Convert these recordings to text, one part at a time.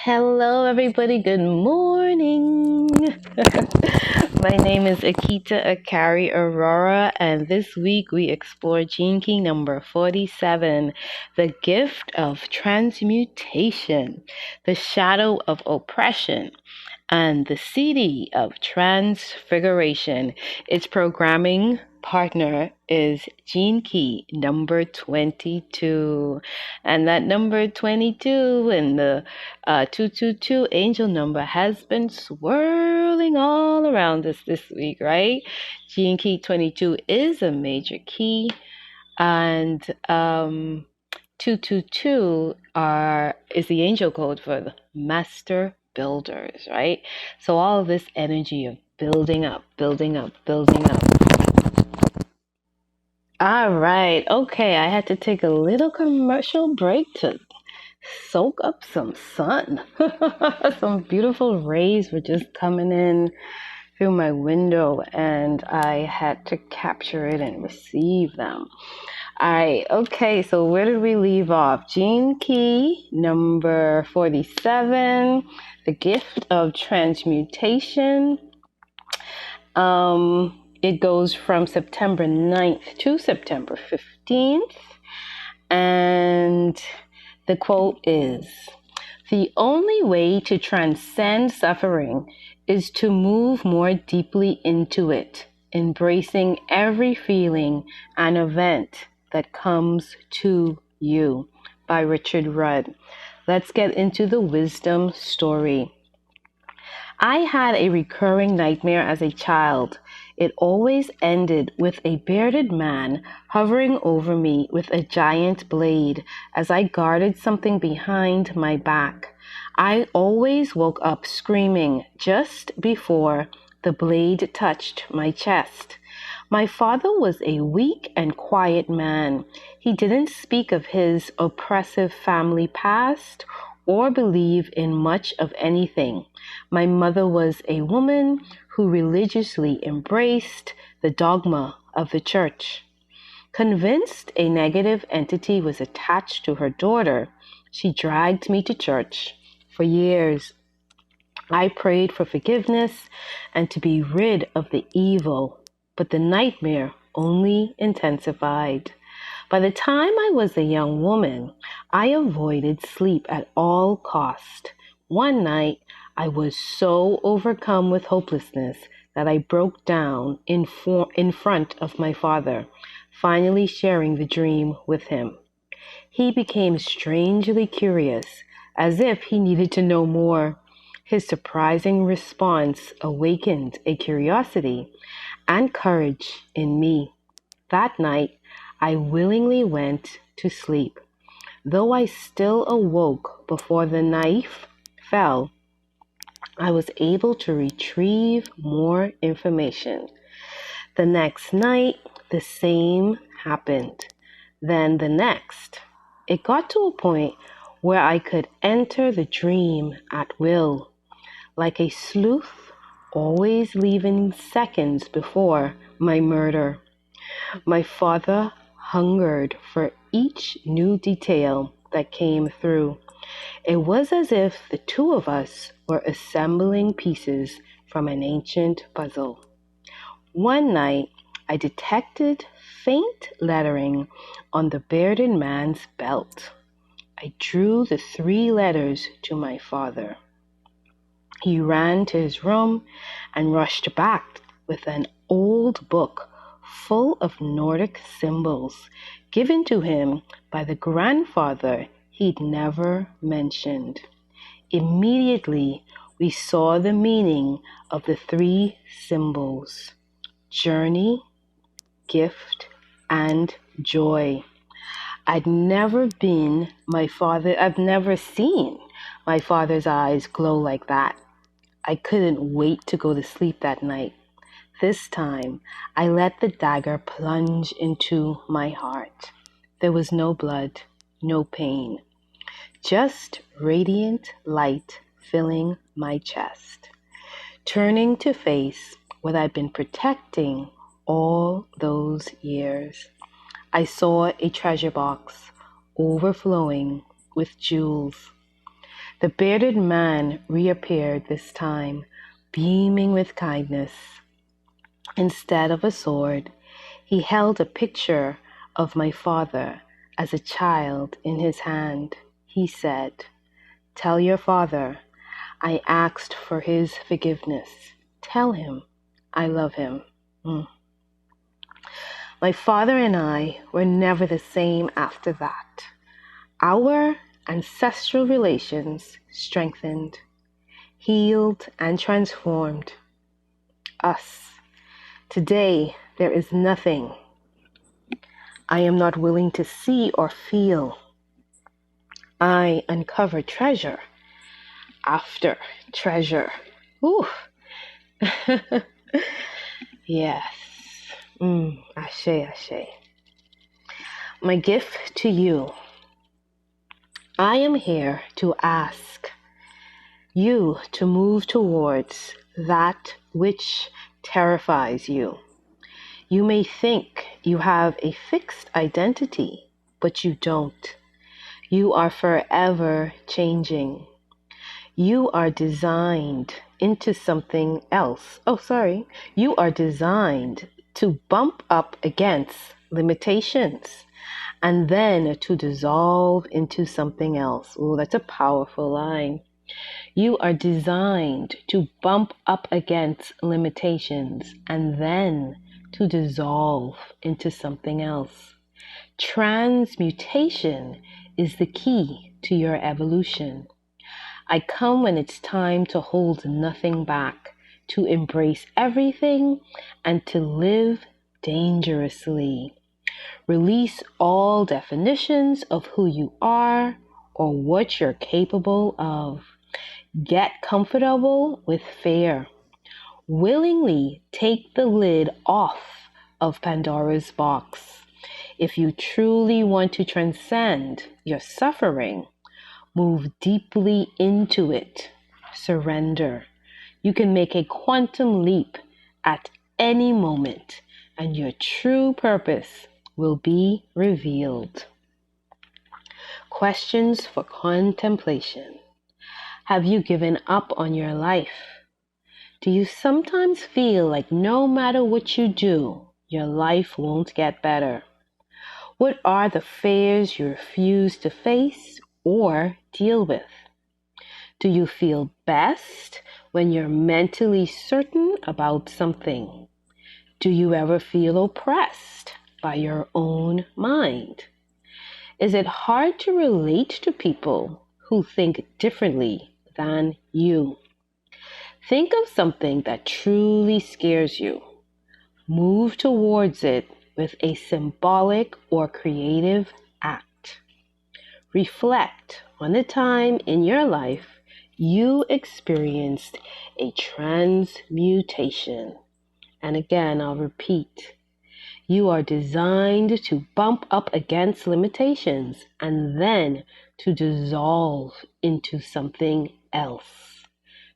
Hello, everybody. Good morning. My name is Akita Akari Aurora, and this week we explore Gene Key number 47, the gift of transmutation, the shadow of oppression, and the CD of Transfiguration. Its programming partner is Gene Key number 22. And that number 22 and the 222 angel number has been swirling all around us this week, right? Gene Key 22 is a major key, and 222 is the angel code for the master builders, right? So all of this energy of building up, building up, building up. All right. Okay, I had to take a little commercial break to soak up some sun. Some beautiful rays were just coming in through my window, and I had to capture it and receive them. All right, okay, so where did we leave off? Gene Key number 47, the gift of transmutation. It goes from September 9th to September 15th. And the quote is, "The only way to transcend suffering is to move more deeply into it, embracing every feeling and event that comes to you," by Richard Rudd. Let's get into the wisdom story. I had a recurring nightmare as a child. It always ended with a bearded man hovering over me with a giant blade as I guarded something behind my back. I always woke up screaming just before the blade touched my chest. My father was a weak and quiet man. He didn't speak of his oppressive family past or believe in much of anything. My mother was a woman who religiously embraced the dogma of the church. Convinced a negative entity was attached to her daughter, she dragged me to church. For years, I prayed for forgiveness and to be rid of the evil, but the nightmare only intensified. By the time I was a young woman, I avoided sleep at all cost. One night, I was so overcome with hopelessness that I broke down in front of my father, finally sharing the dream with him. He became strangely curious, as if he needed to know more. His surprising response awakened a curiosity and courage in me. That night, I willingly went to sleep. Though I still awoke before the knife fell, I was able to retrieve more information. The next night, the same happened. Then the next. It got to a point where I could enter the dream at will, like a sleuth, always leaving seconds before my murder. My father hungered for each new detail that came through. It was as if the two of us were assembling pieces from an ancient puzzle. One night, I detected faint lettering on the bearded man's belt. I drew the 3 letters to my father. He ran to his room and rushed back with an old book full of Nordic symbols given to him by the grandfather he'd never mentioned. Immediately, we saw the meaning of the 3 symbols: journey, gift, and joy. I've never seen my father's eyes glow like that. I couldn't wait to go to sleep that night. This time, I let the dagger plunge into my heart. There was no blood, no pain, just radiant light filling my chest. Turning to face what I'd been protecting all those years, I saw a treasure box overflowing with jewels. The bearded man reappeared this time, beaming with kindness. Instead of a sword, he held a picture of my father as a child in his hand. He said, "Tell your father I asked for his forgiveness. Tell him I love him." My father and I were never the same after that. Our ancestral relations strengthened, healed, and transformed us. Today, there is nothing I am not willing to see or feel. I uncover treasure after treasure. Ooh. Yes. Ashe, ashe. My gift to you. I am here to ask you to move towards that which terrifies you. You may think you have a fixed identity, but you don't. You are forever changing. You are designed into something else. You are designed to bump up against limitations and then to dissolve into something else. Oh, that's a powerful line. You are designed to bump up against limitations and then to dissolve into something else. Transmutation is the key to your evolution. I come when it's time to hold nothing back, to embrace everything, and to live dangerously. Release all definitions of who you are or what you're capable of. Get comfortable with fear. Willingly take the lid off of Pandora's box. If you truly want to transcend your suffering, move deeply into it. Surrender. You can make a quantum leap at any moment, and your true purpose will be revealed. Questions for contemplation. Have you given up on your life? Do you sometimes feel like no matter what you do, your life won't get better? What are the fears you refuse to face or deal with? Do you feel best when you're mentally certain about something? Do you ever feel oppressed by your own mind? Is it hard to relate to people who think differently than you? Think of something that truly scares you. Move towards it with a symbolic or creative act. Reflect on the time in your life you experienced a transmutation. And again, I'll repeat. You are designed to bump up against limitations and then to dissolve into something else.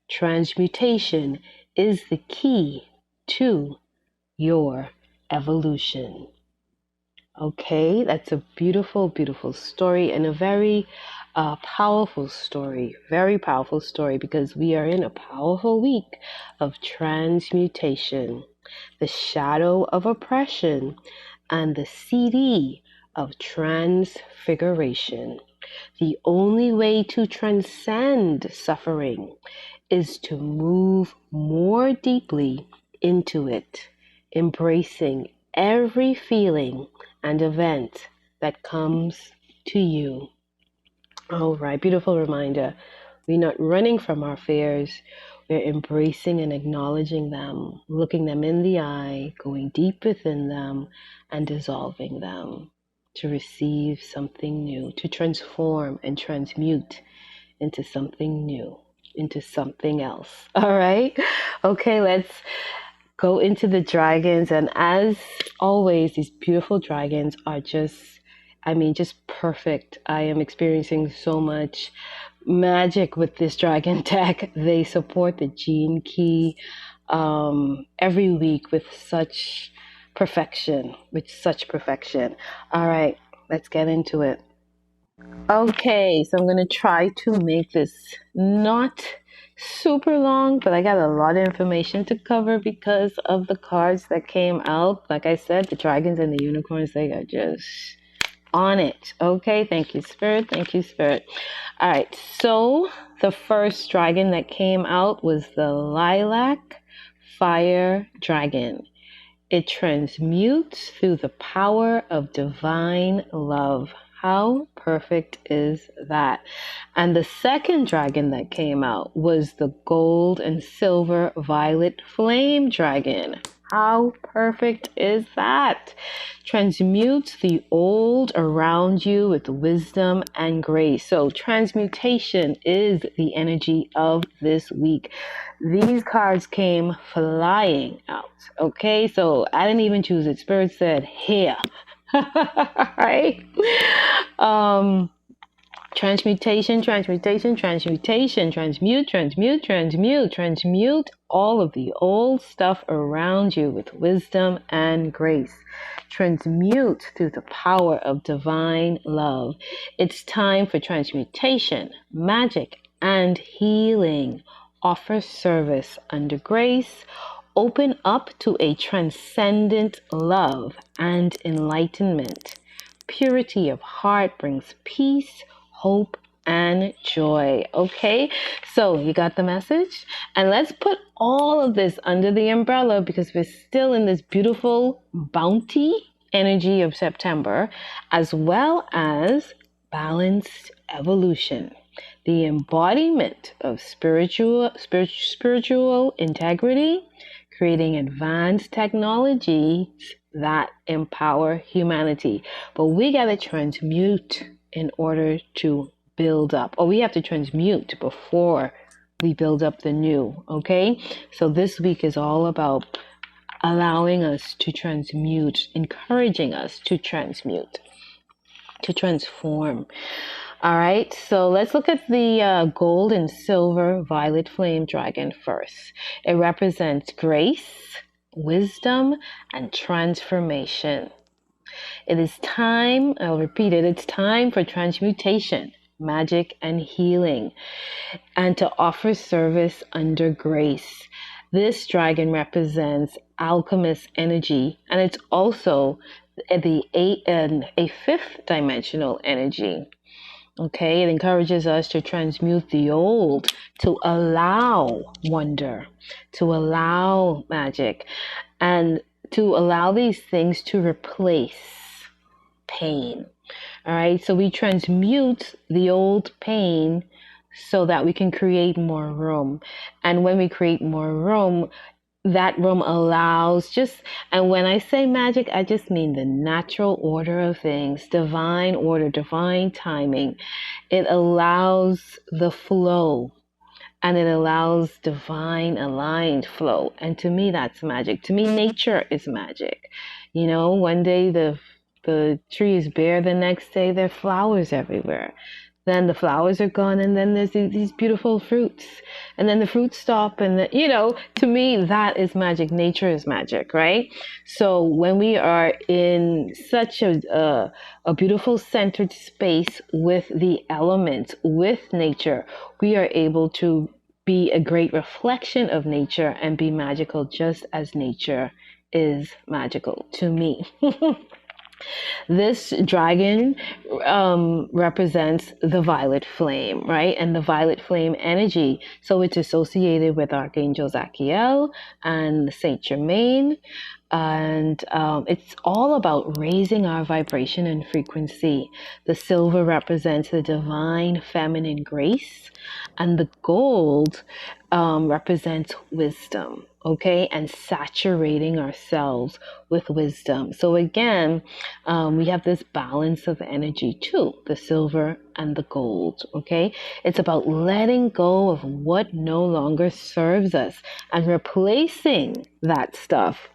Transmutation is the key to your evolution. Okay, that's a beautiful, beautiful story and a very powerful story. Very powerful story because we are in a powerful week of transmutation, the shadow of oppression, and the CD of transfiguration. The only way to transcend suffering is to move more deeply into it, embracing every feeling and event that comes to you. All right, beautiful reminder. We're not running from our fears. We're embracing and acknowledging them, looking them in the eye, going deep within them, and dissolving them to receive something new, to transform and transmute into something new, into something else. All right? Okay, let's go into the dragons. And as always, these beautiful dragons are just perfect. I am experiencing so much magic with this dragon deck. They support the gene key every week with such perfection. All right, let's get into it. Okay, so I'm going to try to make this not super long, but I got a lot of information to cover because of the cards that came out. Like I said, the dragons and the unicorns, they are just on it. Okay, thank you, Spirit. Thank you, Spirit. All right, so the first dragon that came out was the Lilac Fire Dragon. It transmutes through the power of divine love. How perfect is that? And the second dragon that came out was the gold and silver violet flame dragon. How perfect is that? Transmutes the old around you with wisdom and grace. So, transmutation is the energy of this week. These cards came flying out. Okay, so I didn't even choose it. Spirit said, here. Right? Um, Transmutation, transmutation, transmutation, transmute all of the old stuff around you with wisdom and grace. Transmute through the power of divine love. It's time for transmutation, magic, and healing. Offer service under grace. Open up to a transcendent love and enlightenment. Purity of heart brings peace, hope, and joy. Okay, so you got the message? And let's put all of this under the umbrella because we're still in this beautiful bounty energy of September, as well as balanced evolution, the embodiment of spiritual integrity, creating advanced technologies that empower humanity. But we got to transmute in order to build up, or we have to transmute before we build up the new. Okay, so this week is all about allowing us to transmute, encouraging us to transmute, to transform. All right, so let's look at the gold and silver violet flame dragon first. It represents grace, wisdom, and transformation. It is time, I'll repeat it, it's time for transmutation, magic, and healing, and to offer service under grace. This dragon represents alchemist energy, and it's also a fifth dimensional energy. Okay, it encourages us to transmute the old, to allow wonder, to allow magic, and to allow these things to replace pain. All right, so we transmute the old pain so that we can create more room. And when we create more room, that room allows just, and when I say magic, I just mean the natural order of things, divine order, divine timing. It allows the flow, and it allows divine aligned flow. And to me, that's magic. To me, nature is magic. You know, one day the tree is bare, the next day there are flowers everywhere. Then the flowers are gone, and then there's these beautiful fruits, and then the fruits stop, and to me that is magic. Nature is magic, right? So when we are in such a beautiful centered space with the elements, with nature, we are able to be a great reflection of nature and be magical, just as nature is magical to me. This dragon represents the violet flame, right? And the violet flame energy. So it's associated with Archangel Zachiel and Saint Germain. And it's all about raising our vibration and frequency. The silver represents the divine feminine grace, and the gold represents wisdom, okay, and saturating ourselves with wisdom. So again, we have this balance of energy too, the silver and the gold, okay? It's about letting go of what no longer serves us and replacing that stuff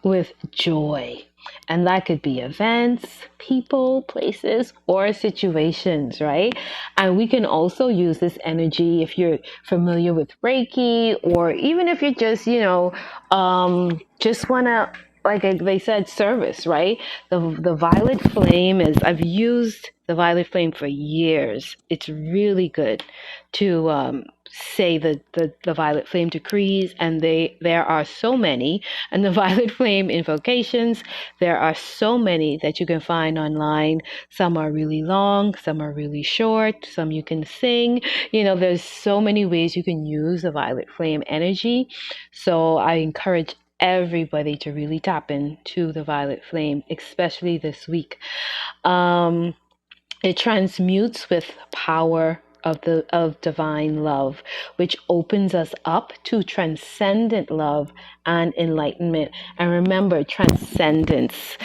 with joy. And that could be events, people, places, or situations, right? And we can also use this energy if you're familiar with Reiki, or even if you're just, just want to they said, service, right? The violet flame is, I've used the violet flame for years. It's really good to say the violet flame decrees, and there are so many. And the violet flame invocations, there are so many that you can find online. Some are really long, some are really short, some you can sing. There's so many ways you can use the violet flame energy. So I encourage everybody to really tap into the violet flame, especially this week. It transmutes with power of divine love, which opens us up to transcendent love and enlightenment. And remember, transcendence,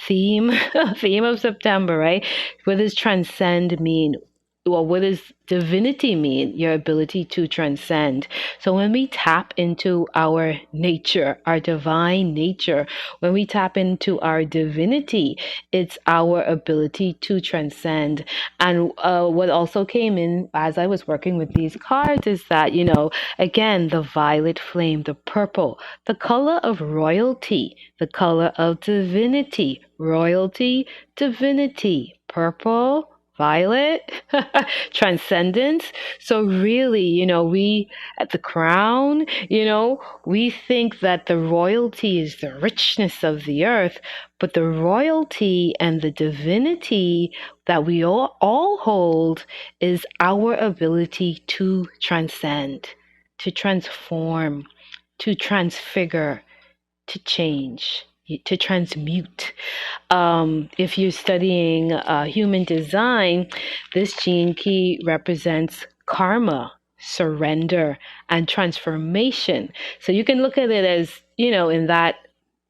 theme theme of September, right? What does transcend mean? Well, what does divinity mean? Your ability to transcend. So when we tap into our nature, our divine nature, when we tap into our divinity, it's our ability to transcend. And what also came in as I was working with these cards is that, again, the violet flame, the purple, the color of royalty, the color of divinity, royalty, divinity, purple, violet, transcendence. So really, we at the crown, we think that the royalty is the richness of the earth, but the royalty and the divinity that we all hold is our ability to transcend, to transform, to transfigure, to change, to transmute. If you're studying human design, this gene key represents karma, surrender, and transformation. So you can look at it as, in that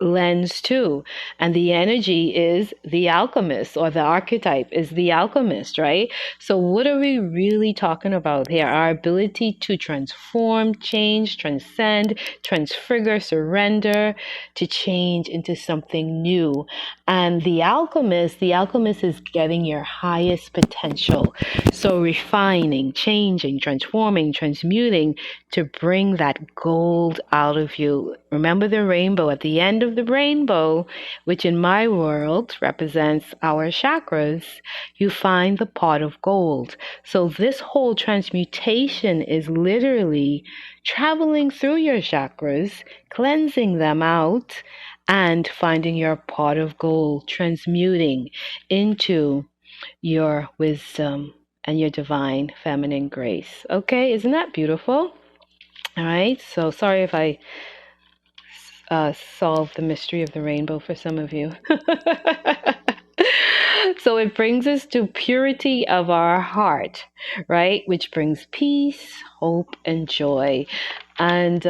lens too. And the energy is the alchemist, or the archetype is the alchemist, right? So what are we really talking about here? Our ability to transform, change, transcend, transfigure, surrender, to change into something new. And the alchemist is getting your highest potential. So refining, changing, transforming, transmuting to bring that gold out of you. Remember the rainbow. At the end of the rainbow, which in my world represents our chakras, you find the pot of gold. So this whole transmutation is literally traveling through your chakras, cleansing them out, and finding your pot of gold, transmuting into your wisdom and your divine feminine grace. Okay, isn't that beautiful? All right, so sorry if I solved the mystery of the rainbow for some of you. So it brings us to purity of our heart, right? Which brings peace, hope, and joy. And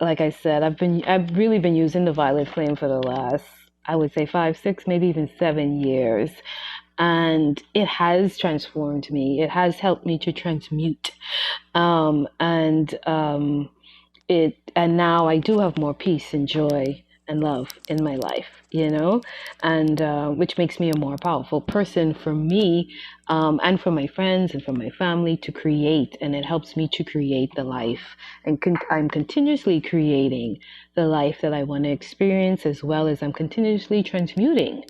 like I said, I've really been using the violet flame for the last, I would say 5, 6, maybe even 7 years. And it has transformed me. It has helped me to transmute. And now I do have more peace and joy and love in my life, and which makes me a more powerful person for me, and for my friends and for my family to create. And it helps me to create the life. And I'm continuously creating the life that I want to experience, as well as I'm continuously transmuting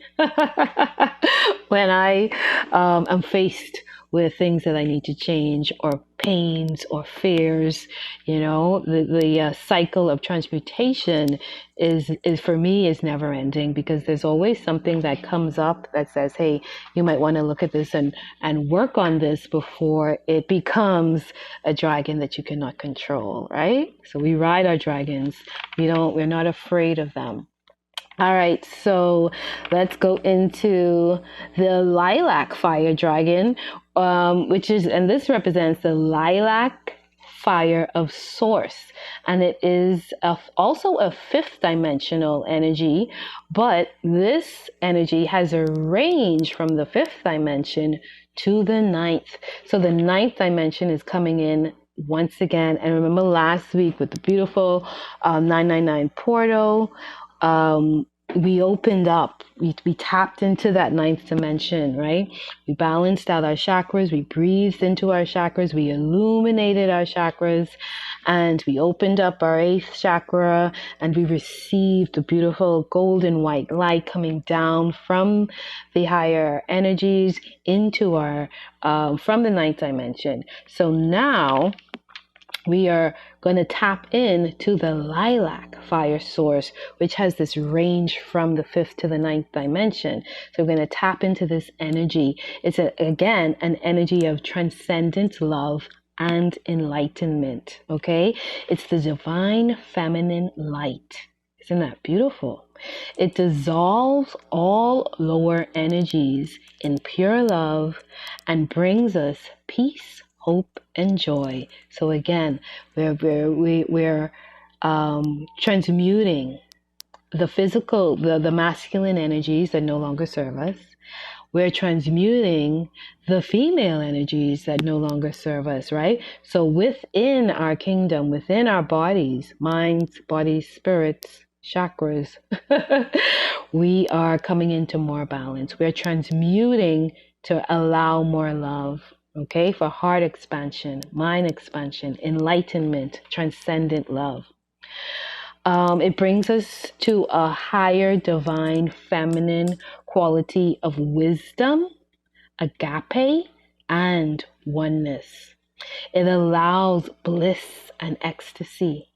when I am faced with things that I need to change, or pains or fears. The cycle of transmutation is for me is never ending, because there's always something that comes up that says, hey, you might want to look at this and work on this before it becomes a dragon that you cannot control, right? So we ride our dragons. We're not afraid of them. All right, so let's go into the lilac fire dragon, and this represents the lilac fire of source. And it is also a 5th dimensional energy, but this energy has a range from the 5th dimension to the 9th. So the 9th dimension is coming in once again. And remember last week with the beautiful 999 portal, we opened up, we tapped into that 9th dimension, right? We balanced out our chakras, we breathed into our chakras, we illuminated our chakras, and we opened up our 8th chakra, and we received the beautiful golden white light coming down from the higher energies into our from the 9th dimension. So now we are going to tap into the lilac fire source, which has this range from the 5th to the 9th dimension. So we're going to tap into this energy. It's again an energy of transcendent love and enlightenment. Okay, it's the divine feminine light. Isn't that beautiful? It dissolves all lower energies in pure love and brings us peace, hope, and joy. So again, we're transmuting the physical, the masculine energies that no longer serve us. We're transmuting the female energies that no longer serve us, right? So within our kingdom, within our bodies, minds, bodies, spirits, chakras, we are coming into more balance. We're transmuting to allow more love, okay, for heart expansion, mind expansion, enlightenment, transcendent love. It brings us to a higher divine feminine quality of wisdom, agape, and oneness. It allows bliss and ecstasy.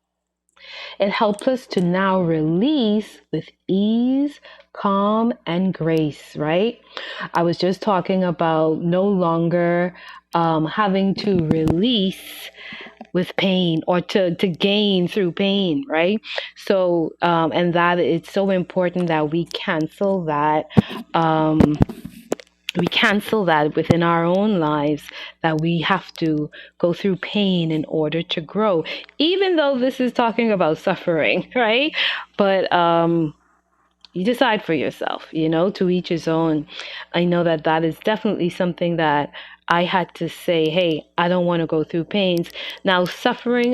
It helps us to now release with ease, calm, and grace, right? I was just talking about no longer having to release with pain or to gain through pain, right? So, and that it's so important that we cancel that. We cancel that within our own lives, that we have to go through pain in order to grow, even though this is talking about suffering, right? But you decide for yourself, to each his own. I know that that is definitely something that I had to say, hey, I don't want to go through pains. Now, suffering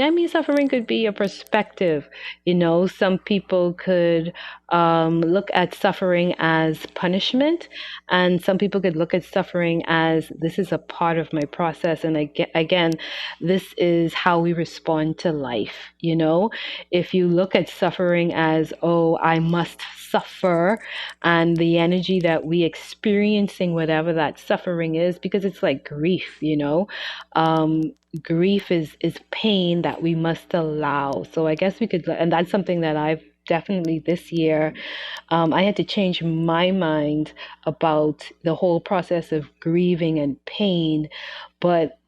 could be a perspective. Some people could look at suffering as punishment, and some people could look at suffering as this is a part of my process. And again, this is how we respond to life. If you look at suffering as, oh, I must suffer, and the energy that we experiencing whatever that suffering is, because it's like grief, grief is pain that we must allow. So I guess we could, and that's something that I've definitely this year, I had to change my mind about the whole process of grieving and pain. But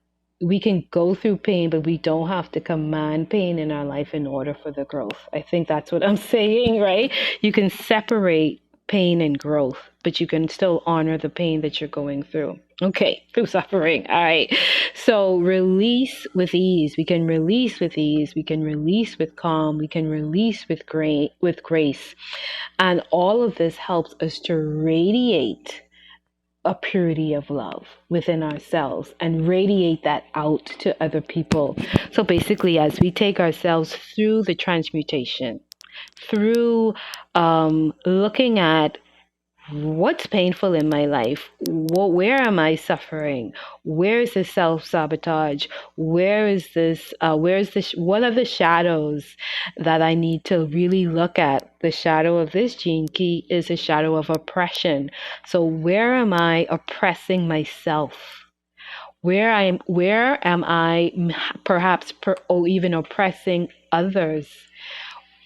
we can go through pain, but we don't have to command pain in our life in order for the growth. I think that's what I'm saying, right? You can separate pain and growth, but you can still honor the pain that you're going through. Okay, through suffering. All right. So release with ease. We can release with ease. We can release with calm. We can release with grace. And all of this helps us to radiate a purity of love within ourselves and radiate that out to other people. So basically, as we take ourselves through the transmutation, through looking at what's painful in my life, where am I suffering, where is this self-sabotage, what are the shadows that I need to really look at? The shadow of this gene key is a shadow of oppression. So where am I oppressing myself? Where am I perhaps or even oppressing others?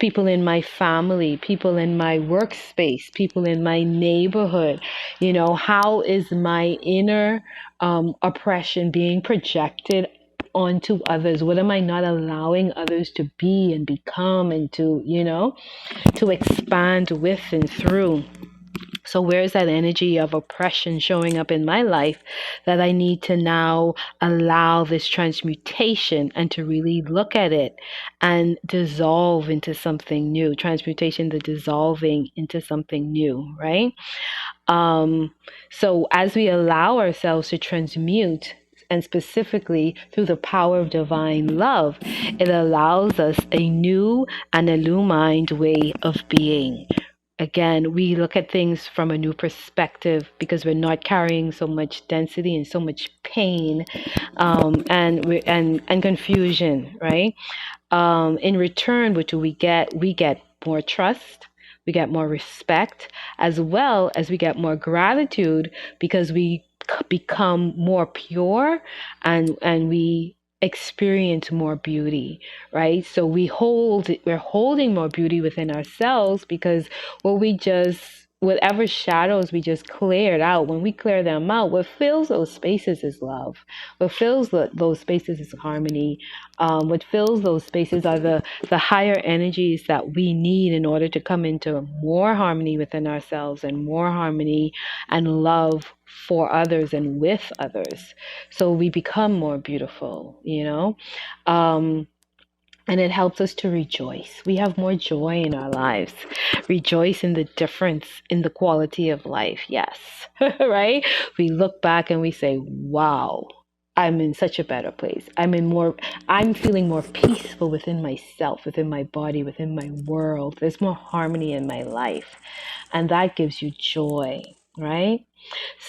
People in my family, people in my workspace, people in my neighborhood. How is my inner oppression being projected onto others? What am I not allowing others to be and become and to expand with and through? So where is that energy of oppression showing up in my life that I need to now allow this transmutation and to really look at it and dissolve into something new? Transmutation, the dissolving into something new, right? So as we allow ourselves to transmute, and specifically through the power of divine love, it allows us a new and illumined way of being. Again, we look at things from a new perspective because we're not carrying so much density and so much pain, and confusion, right? In return, what do we get? We get more trust, we get more respect, as well as we get more gratitude because we become more pure, and we experience more beauty, right? So we're holding more beauty within ourselves because whatever shadows we just cleared out, when we clear them out, what fills those spaces is love. What fills those spaces is harmony. What fills those spaces are the higher energies that we need in order to come into more harmony within ourselves and more harmony and love for others and with others. So we become more beautiful, you know? And it helps us to rejoice. We have more joy in our lives. Rejoice in the difference in the quality of life. Yes. Right? We look back and we say, wow, I'm in such a better place. I'm feeling more peaceful within myself, within my body, within my world. There's more harmony in my life. And that gives you joy, right?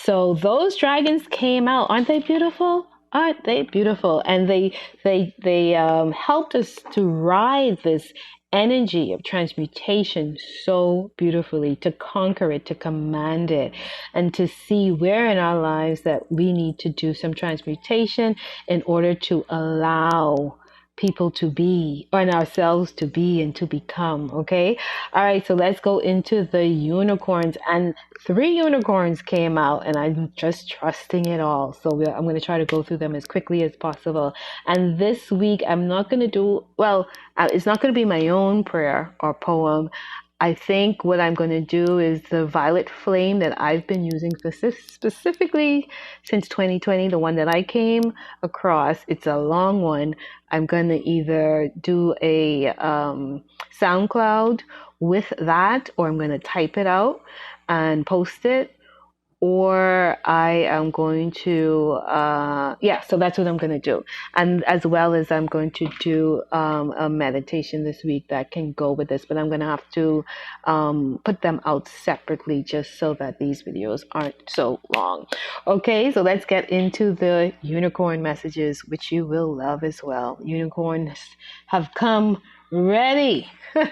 So those dragons came out. Aren't they beautiful? Aren't they beautiful? And they helped us to ride this energy of transmutation so beautifully, to conquer it, to command it, and to see where in our lives that we need to do some transmutation in order to allow people to be, and ourselves to be and to become. Okay. All right. So let's go into the unicorns. And 3 unicorns came out, and I'm just trusting it all. So I'm going to try to go through them as quickly as possible. And this week, I'm not going to do, well, it's not going to be my own prayer or poem. I think what I'm going to do is the violet flame that I've been using specifically since 2020, the one that I came across. It's a long one. I'm going to either do a SoundCloud with that, or I'm going to type it out and post it, or I am going to, so that's what I'm going to do. And as well as I'm going to do a meditation this week that can go with this, but I'm going to have to put them out separately just so that these videos aren't so long. Okay, so let's get into the unicorn messages, which you will love as well. Unicorns have come ready. All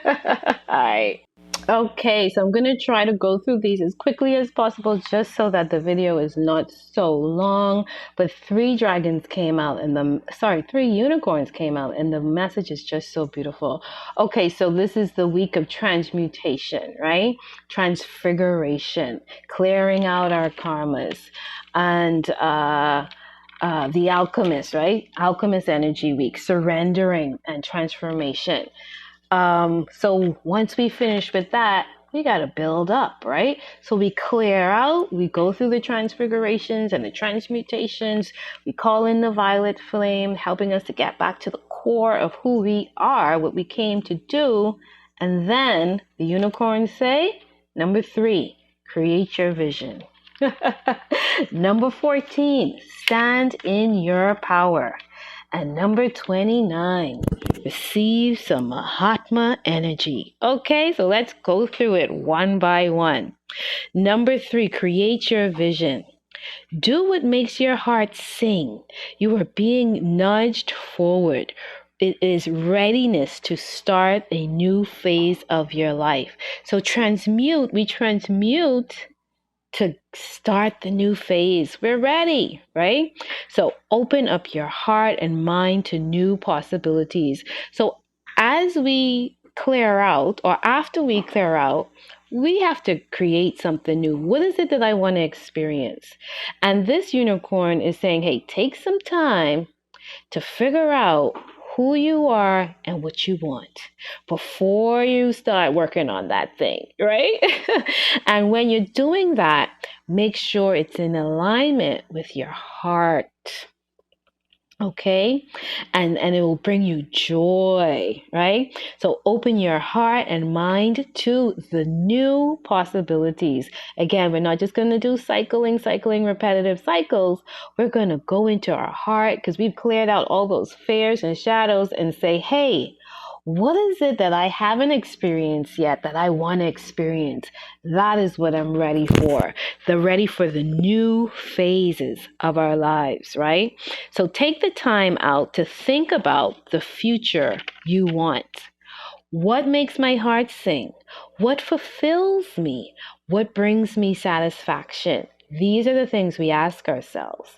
right. Okay, so I'm going to try to go through these as quickly as possible just so that the video is not so long. But 3 unicorns came out, and the message is just so beautiful. Okay, so this is the week of transmutation, right? Transfiguration, clearing out our karmas. And the Alchemist, right? Alchemist energy week, surrendering and transformation. So once we finish with that, we got to build up, right? So we clear out, we go through the transfigurations and the transmutations, we call in the violet flame, helping us to get back to the core of who we are, what we came to do. And then the unicorns say, number 3, create your vision. Number 14, stand in your power. And number 29, receive some Mahatma energy. Okay, so let's go through it one by one. Number 3, create your vision. Do what makes your heart sing. You are being nudged forward. It is readiness to start a new phase of your life. So we transmute to start the new phase. We're ready, right? So open up your heart and mind to new possibilities. So as we clear out, or after we clear out, we have to create something new. What is it that I want to experience? And this unicorn is saying, hey, take some time to figure out who you are and what you want before you start working on that thing, right? And when you're doing that, make sure it's in alignment with your heart. Okay, and it will bring you joy, right? So open your heart and mind to the new possibilities. Again, we're not just going to do cycling, repetitive cycles. We're going to go into our heart because we've cleared out all those fears and shadows and say, hey, What is it that I haven't experienced yet that I want to experience? That is what I'm ready for. They're ready for the new phases of our lives, right? So take the time out to think about the future you want. What makes my heart sing? What fulfills me? What brings me satisfaction? These are the things we ask ourselves.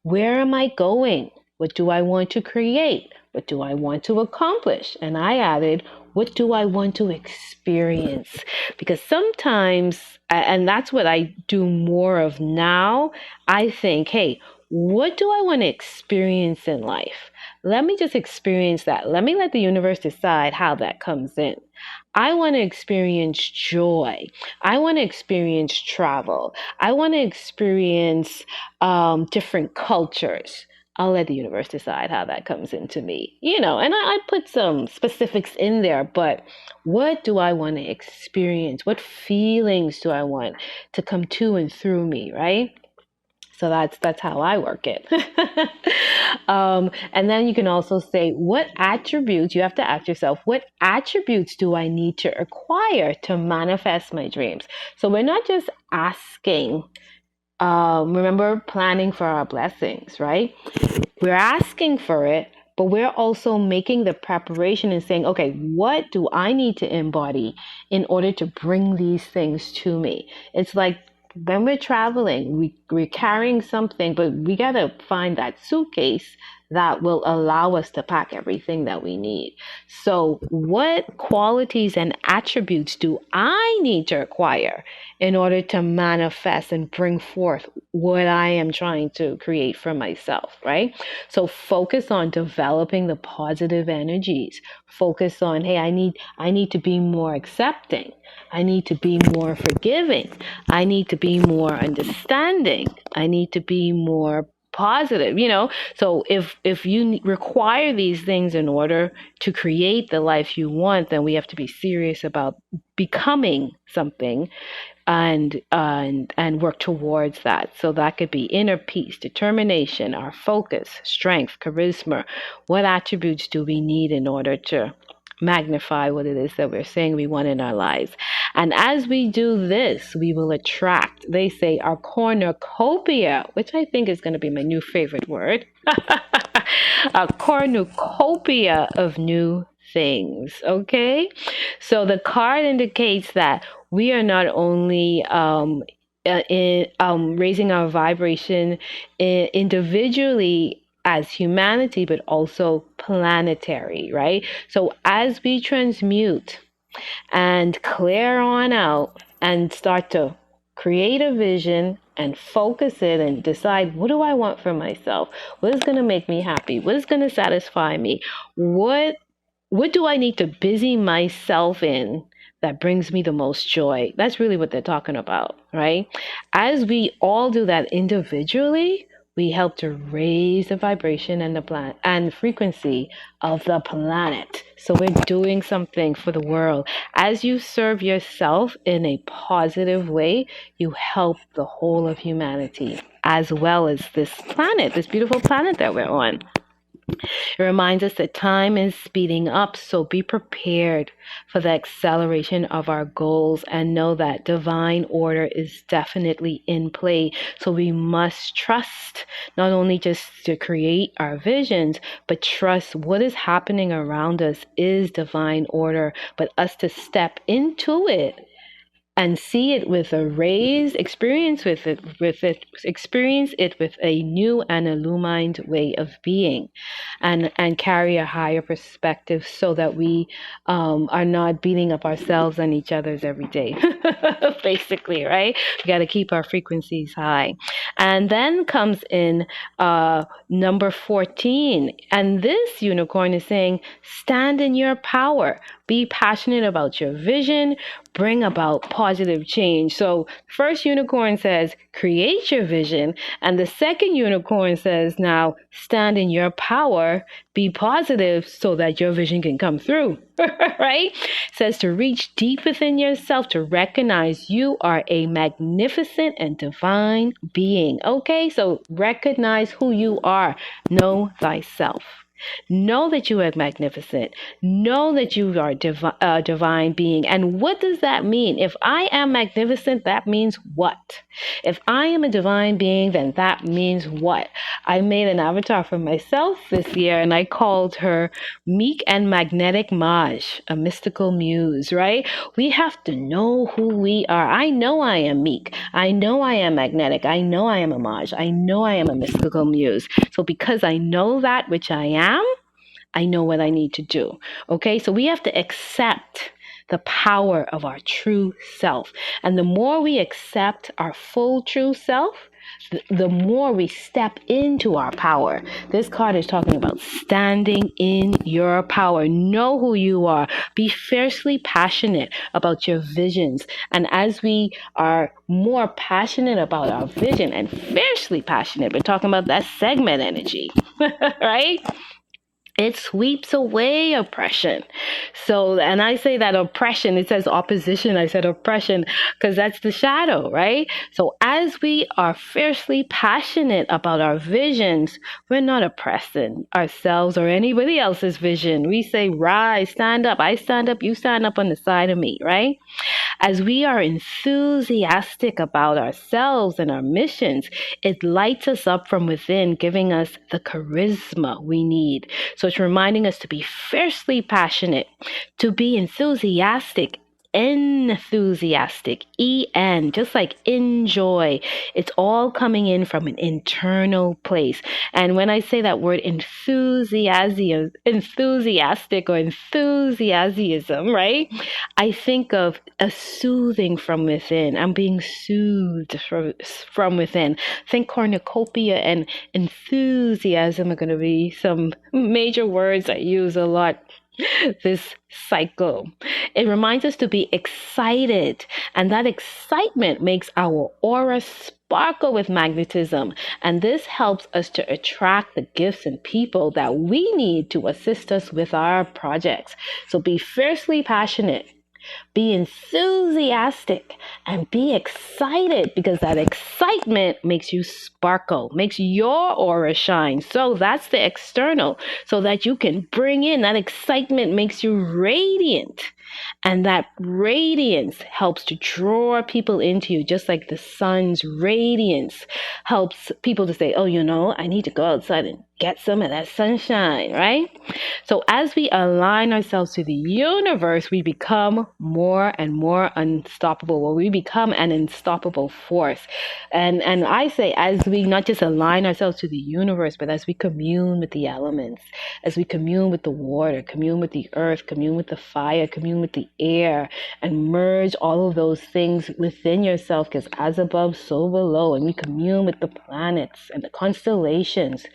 Where am I going? What do I want to create? What do I want to accomplish? And I added, what do I want to experience? Because sometimes, and that's what I do more of now, I think, hey, what do I want to experience in life? Let me just experience that. Let me let the universe decide how that comes in. I want to experience joy. I want to experience travel. I want to experience different cultures. I'll let the universe decide how that comes into me. And I put some specifics in there, but what do I want to experience? What feelings do I want to come to and through me, right? So that's how I work it. And then you can also say, what attributes, you have to ask yourself, what attributes do I need to acquire to manifest my dreams? So we're not just asking, remember planning for our blessings, right? We're asking for it, but we're also making the preparation and saying, okay, what do I need to embody in order to bring these things to me? It's like when we're traveling, we're carrying something, but we got to find that suitcase that will allow us to pack everything that we need. So what qualities and attributes do I need to acquire in order to manifest and bring forth what I am trying to create for myself, right? So focus on developing the positive energies. Focus on, hey, I need to be more accepting. I need to be more forgiving. I need to be more understanding. I need to be more positive. So if you require these things in order to create the life you want, then we have to be serious about becoming something and work towards that. So that could be inner peace, determination, our focus, strength, charisma. What attributes do we need in order to magnify what it is that we're saying we want in our lives? And as we do this, we will attract, they say, our cornucopia, which I think is going to be my new favorite word, a cornucopia of new things. Okay, so the card indicates that we are not only raising our vibration individually as humanity, but also planetary, right? So as we transmute and clear on out and start to create a vision and focus it and decide, what do I want for myself? What is going to make me happy? What is going to satisfy me? What do I need to busy myself in that brings me the most joy? That's really what they're talking about, right? As we all do that individually, we help to raise the vibration and the planet and frequency of the planet. So we're doing something for the world. As you serve yourself in a positive way, you help the whole of humanity, as well as this planet, this beautiful planet that we're on. It reminds us that time is speeding up, so be prepared for the acceleration of our goals and know that divine order is definitely in play. So we must trust not only just to create our visions, but trust what is happening around us is divine order, but us to step into it and see it with a raised experience experience it with a new and illumined way of being, and carry a higher perspective so that we are not beating up ourselves and each other's every day. Basically, right? We got to keep our frequencies high. And then comes in number 14, and this unicorn is saying, stand in your power. Be passionate about your vision, bring about positive change. So first unicorn says, create your vision. And the second unicorn says, now stand in your power, be positive so that your vision can come through. Right? It says to reach deep within yourself, to recognize you are a magnificent and divine being. Okay, so recognize who you are. Know thyself. Know that you are magnificent. Know that you are a divine being. And what does that mean? If I am magnificent, that means what? If I am a divine being, then that means what? I made an avatar for myself this year, and I called her Meek and Magnetic Maj, a mystical muse, right? We have to know who we are. I know I am meek. I know I am magnetic. I know I am a Maj. I know I am a mystical muse. So because I know that which I am, I know what I need to do. Okay, so we have to accept the power of our true self. And the more we accept our full true self, the more we step into our power. This card is talking about standing in your power. Know who you are. Be fiercely passionate about your visions. And as we are more passionate about our vision and fiercely passionate, we're talking about that segment energy, right? It sweeps away oppression. So, and I say that oppression, it says opposition. I said oppression because that's the shadow, right? So as we are fiercely passionate about our visions, we're not oppressing ourselves or anybody else's vision. We say, rise, stand up. I stand up, you stand up on the side of me, right? As we are enthusiastic about ourselves and our missions, it lights us up from within, giving us the charisma we need. So it's reminding us to be fiercely passionate, to be enthusiastic, just like enjoy. It's all coming in from an internal place. And when I say that word enthusiastic or enthusiasm, right? I think of a soothing from within. I'm being soothed from within. I think cornucopia and enthusiasm are going to be some major words I use a lot this cycle. It reminds us to be excited, and that excitement makes our aura sparkle with magnetism, and this helps us to attract the gifts and people that we need to assist us with our projects. So be fiercely passionate, be enthusiastic, and be excited, because that excitement makes you sparkle, makes your aura shine. So that's the external, so that you can bring in that excitement, makes you radiant. And that radiance helps to draw people into you, just like the sun's radiance helps people to say, oh, I need to go outside and get some of that sunshine, right? So as we align ourselves to the universe, we become more and more unstoppable, or we become an unstoppable force. And I say, as we not just align ourselves to the universe, but as we commune with the elements, as we commune with the water, commune with the earth, commune with the fire, commune with the air, and merge all of those things within yourself, because as above, so below, and we commune with the planets and the constellations,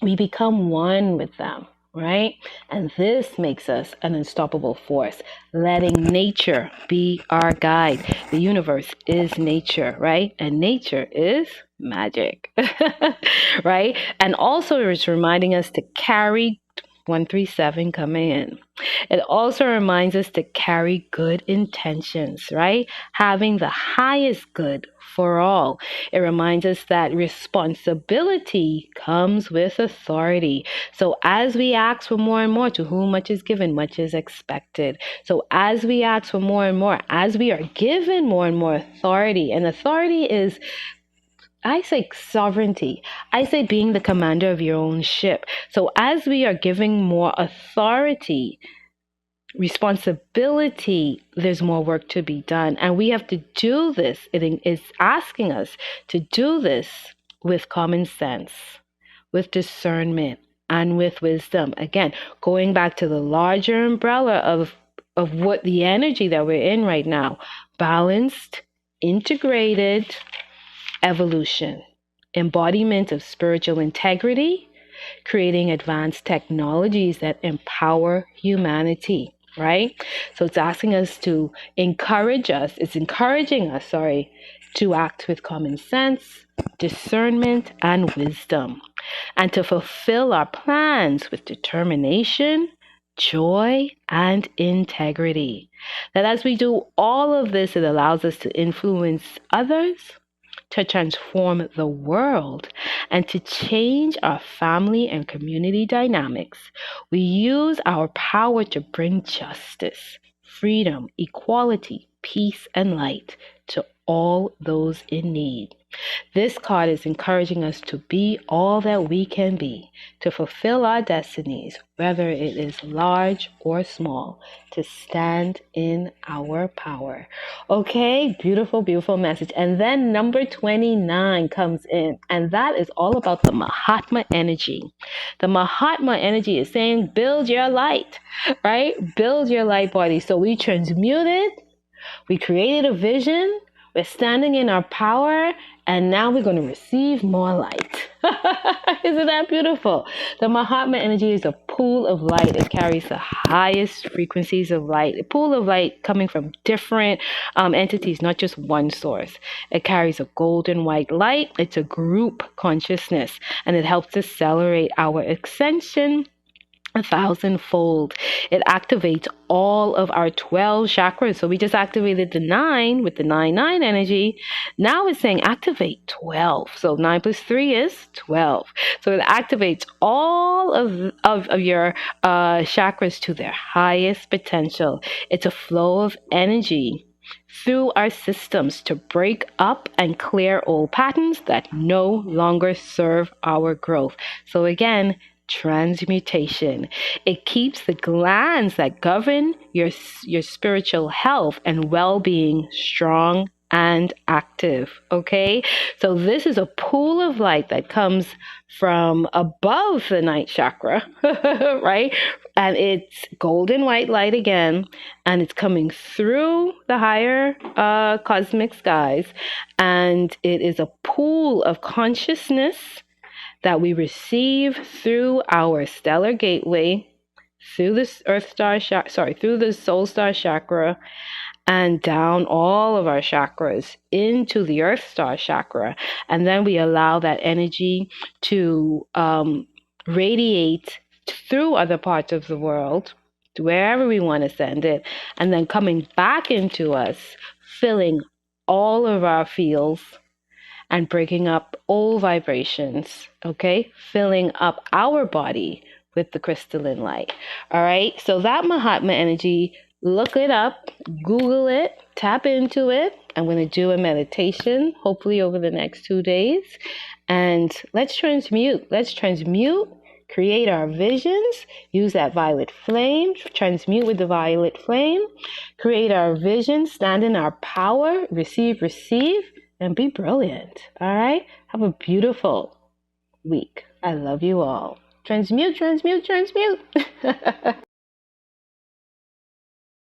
we become one with them, right? And this makes us an unstoppable force, letting nature be our guide. The universe is nature, right? And nature is magic, right? And also it's reminding us to carry 137 coming in. It also reminds us to carry good intentions, right? Having the highest good for all. It reminds us that responsibility comes with authority. So as we ask for more and more, to whom much is given, much is expected. So as we ask for more and more, as we are given more and more authority, and authority is, I say, sovereignty. I say being the commander of your own ship. So as we are giving more authority, responsibility, there's more work to be done. And we have to do this. It is asking us to do this with common sense, with discernment, and with wisdom. Again, going back to the larger umbrella of what the energy that we're in right now: balanced, integrated evolution, embodiment of spiritual integrity, creating advanced technologies that empower humanity, right? So it's asking us to encouraging us, to act with common sense, discernment, and wisdom, and to fulfill our plans with determination, joy, and integrity. That as we do all of this, it allows us to influence others, to transform the world and to change our family and community dynamics. We use our power to bring justice, freedom, equality, peace, and light to all those in need. This card is encouraging us to be all that we can be, to fulfill our destinies, whether it is large or small, to stand in our power. Okay, beautiful, beautiful message. And then number 29 comes in, and that is all about the Mahatma energy. The Mahatma energy is saying, build your light, right? Build your light body. So we transmuted, we created a vision, we're standing in our power, and now we're going to receive more light. Isn't that beautiful? The Mahatma energy is a pool of light. It carries the highest frequencies of light. A pool of light coming from different entities, not just one source. It carries a golden white light. It's a group consciousness, and it helps accelerate our ascension 1,000-fold. It activates all of our 12 chakras. So we just activated the 9 with the 9-9 energy. Now it's saying activate 12. So 9 plus 3 is 12. So it activates all of your chakras to their highest potential. It's a flow of energy through our systems to break up and clear old patterns that no longer serve our growth. So again, transmutation. It keeps the glands that govern your spiritual health and well-being strong and active. Okay, so this is a pool of light that comes from above the ninth chakra, right? And it's golden white light again, and it's coming through the higher cosmic skies, and it is a pool of consciousness that we receive through our stellar gateway, through the through the soul star chakra, and down all of our chakras into the earth star chakra. And then we allow that energy to radiate through other parts of the world, to wherever we want to send it, and then coming back into us, filling all of our fields and breaking up all vibrations, okay? Filling up our body with the crystalline light, all right? So that Mahatma energy, look it up, Google it, tap into it. I'm going to do a meditation, hopefully over the next 2 days. And let's transmute, create our visions, use that violet flame, transmute with the violet flame, create our visions, stand in our power, receive, and be brilliant. All right? Have a beautiful week. I love you all. Transmute.